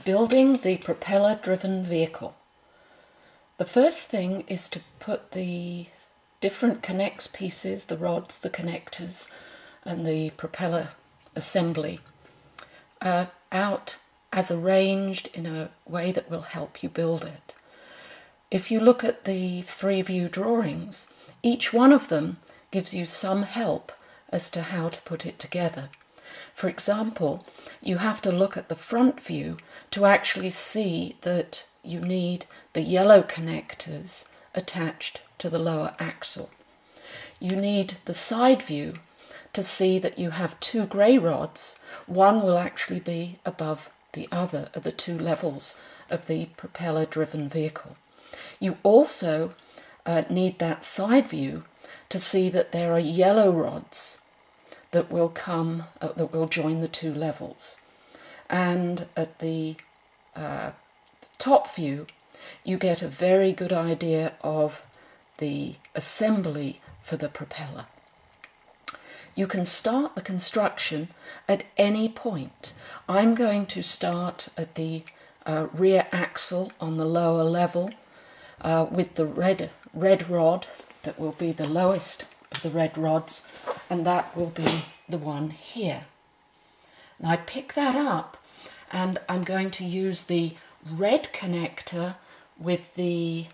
Building the propeller-driven vehicle. The first thing is to put the different connects pieces, the rods, the connectors, and the propeller assembly out as arranged in a way that will help you build it. If you look at the 3-view drawings, each one of them gives you some help as to how to put it together. For example, you have to look at the front view to actually see that you need the yellow connectors attached to the lower axle. You need the side view to see that you have 2 grey rods. One will actually be above the other at the 2 levels of the propeller-driven vehicle. You also need that side view to see that there are yellow rods that will join the 2 levels. And at the top view, you get a very good idea of the assembly for the propeller. You can start the construction at any point. I'm going to start at the rear axle on the lower level with the red rod that will be the lowest of the red rods, and that will be the one here. And I pick that up and I'm going to use the red connector with the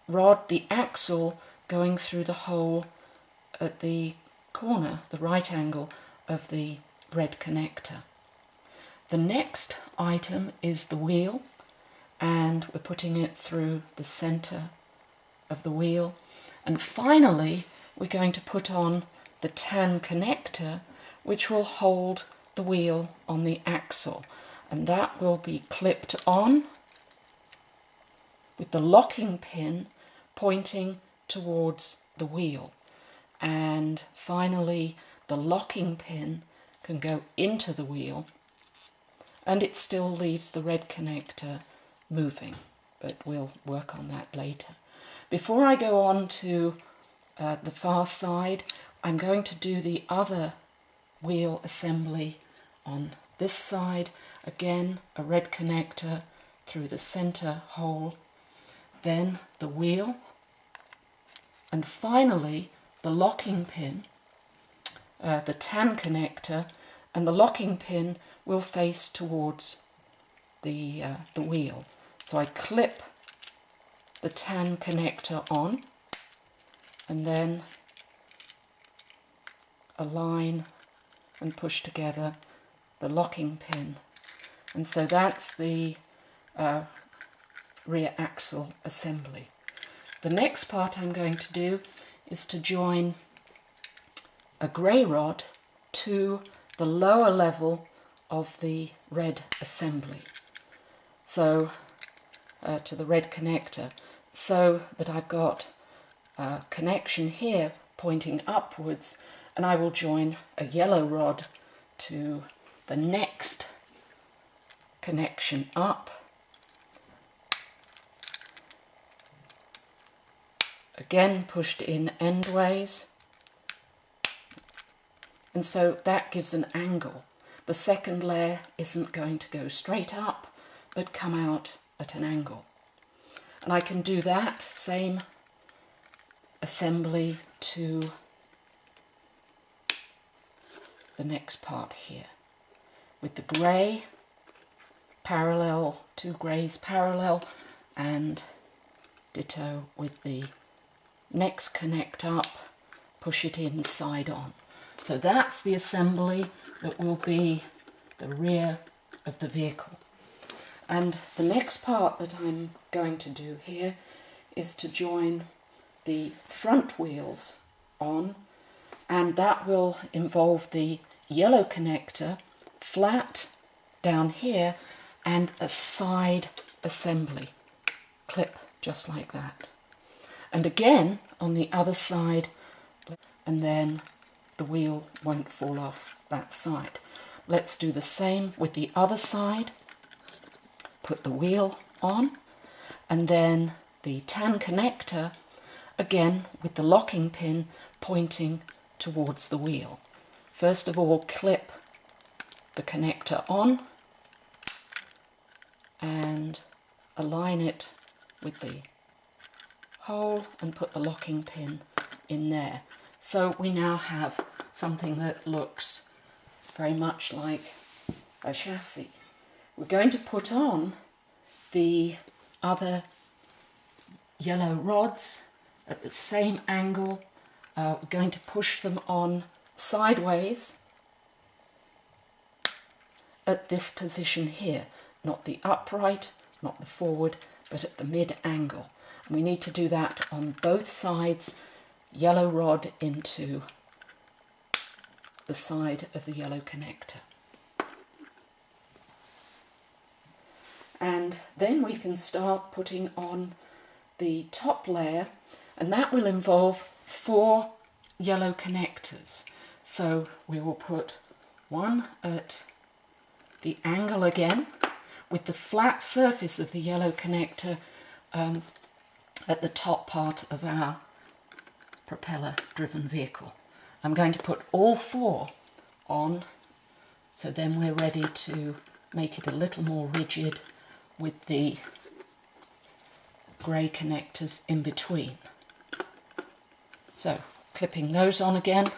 rod, the axle, going through the hole at the corner, the right angle of the red connector. The next item is the wheel, and we're putting it through the center of the wheel. And finally, we're going to put on the tan connector, which will hold the wheel on the axle. And that will be clipped on with the locking pin pointing towards the wheel. And finally, the locking pin can go into the wheel, and it still leaves the red connector moving, but we'll work on that later. Before I go on to the far side, I'm going to do the other wheel assembly on this side. Again, a red connector through the center hole, then the wheel, and finally the locking pin, the tan connector, and the locking pin will face towards the wheel. So I clip the tan connector on and then align and push together the locking pin. And so that's the rear axle assembly. The next part I'm going to do is to join a grey rod to the lower level of the red assembly, so to the red connector, so that I've got a connection here pointing upwards, and I will join a yellow rod to the next connection up, again pushed in endways, and so that gives an angle. The second layer isn't going to go straight up, but come out at an angle. And I can do that same assembly to the next part here, with the grey parallel, 2 greys parallel, and ditto with the next connect up, push it in side on. So that's the assembly that will be the rear of the vehicle. And the next part that I'm going to do here is to join the front wheels on, and that will involve the yellow connector flat down here and a side assembly clip just like that. And again on the other side, and then the wheel won't fall off that side. Let's do the same with the other side. Put the wheel on, and then the tan connector, again with the locking pin pointing towards the wheel. First of all, clip the connector on, and align it with the hole and put the locking pin in there. So we now have something that looks very much like a chassis. We're going to put on the other yellow rods at the same angle. We're going to push them on sideways at this position here, not the upright, not the forward, but at the mid angle. And we need to do that on both sides, yellow rod into the side of the yellow connector. And then we can start putting on the top layer, and that will involve 4 yellow connectors. So we will put one at the angle again, with the flat surface of the yellow connector at the top part of our propeller-driven vehicle. I'm going to put all 4 on, so then we're ready to make it a little more rigid with the grey connectors in between. So clipping those on again,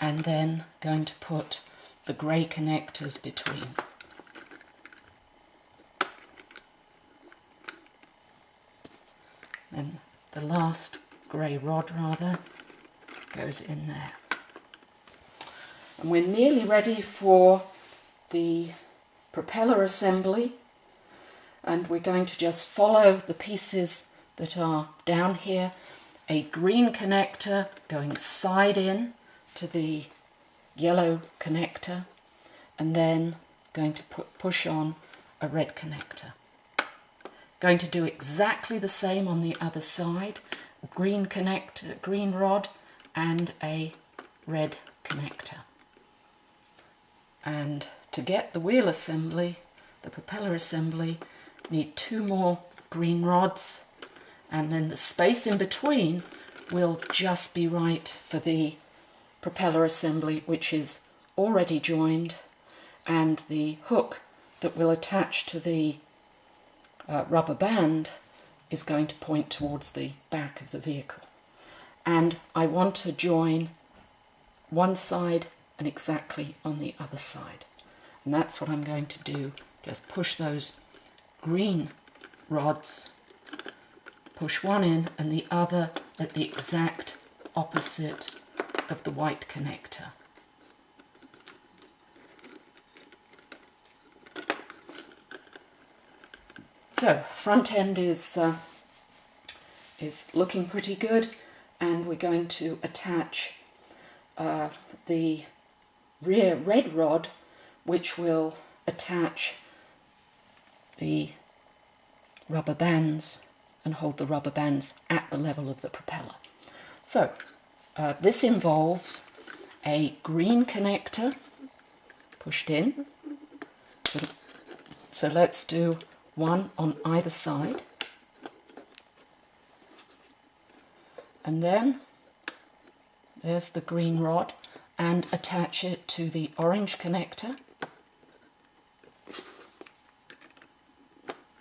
and then going to put the grey connectors between. And the last grey rod goes in there. And we're nearly ready for the propeller assembly, and we're going to just follow the pieces that are down here. A green connector going side in to the yellow connector, and then going to push on a red connector. Going to do exactly the same on the other side. Green connector, green rod, and a red connector. And to get the wheel assembly, the propeller assembly, need 2 more green rods, and then the space in between will just be right for the propeller assembly, which is already joined, and the hook that will attach to the rubber band is going to point towards the back of the vehicle. And I want to join one side and exactly on the other side. And that's what I'm going to do. Just push those green rods, push one in and the other at the exact opposite of the white connector. So front end is looking pretty good, and we're going to attach the rear red rod, which will attach the rubber bands and hold the rubber bands at the level of the propeller. So this involves a green connector pushed in. So let's do one on either side. And then there's the green rod, and attach it to the orange connector.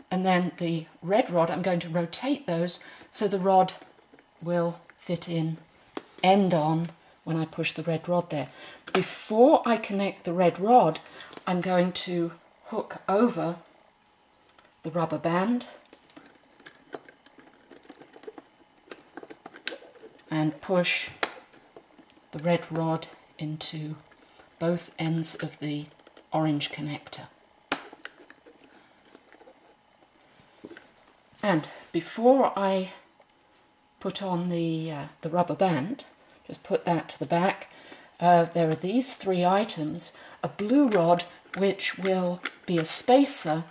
And then the red rod, I'm going to rotate those so the rod will fit in end on when I push the red rod there. Before I connect the red rod, I'm going to hook over the rubber band and push the red rod into both ends of the orange connector. And before I put on the rubber band, just put that to the back, there are these 3 items: a blue rod, which will be a spacer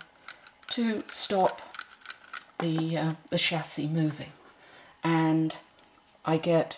to stop the chassis moving, and I get